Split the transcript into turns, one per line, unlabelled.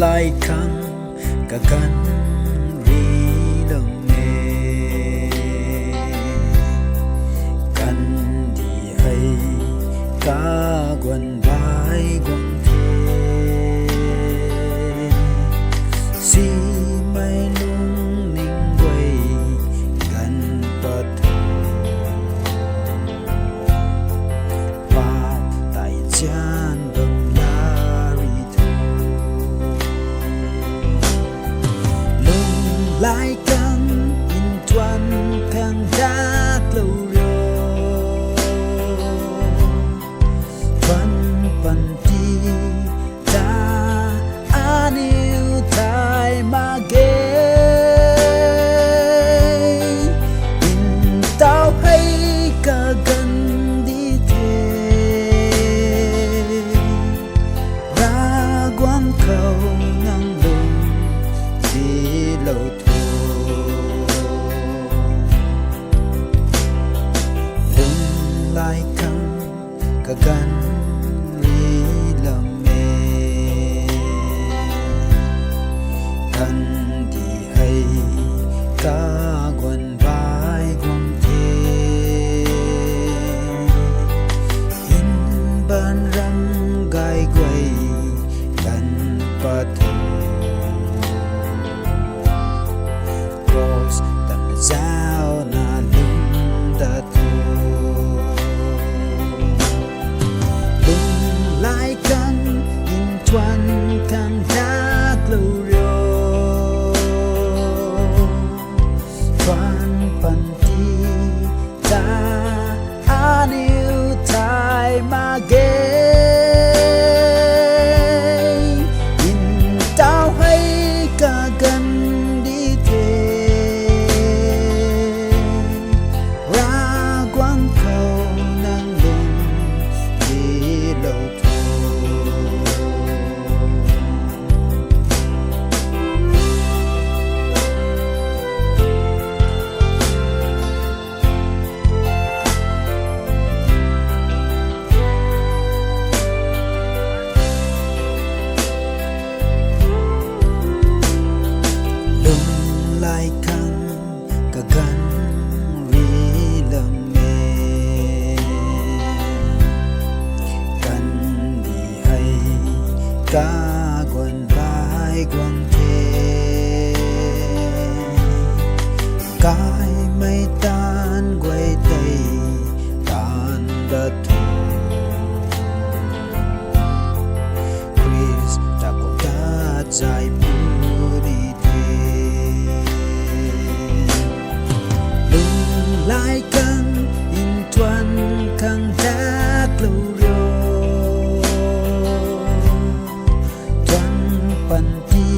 lại khăng cả căn ri đồng nề căn đi hay cả quần vai quần thế si mai lung ninh quay gần bờ và tại chân bằng lá ri lung lại căng in tuan căng đá lâu rồi phần phần đi ta an yêu thay mà ghé in tao hay cả gần đi thế ra quán cầu ngang lùng chỉ lâu thôi lưng lại căng cả gần ri làm mê thân đi hay cả quần vai quần thế in ban răng gai quay gần bờ cross tận giao na lưng đã lưng lại căng in tuan căng đá lâu rồi tuan phần đi ta an yêu thay mà ghé in tao hay cả gần đi thế ra quán cầu nắng lùng đi lâu thôi lưng lại căng cả gần ri làm mê căn đi hay cả quần vai quần thế cái mây tan quay tay tan đất Chris đã có cả dài đi lưng lại căng in tuan căng đá lâu rồi tuan phần đi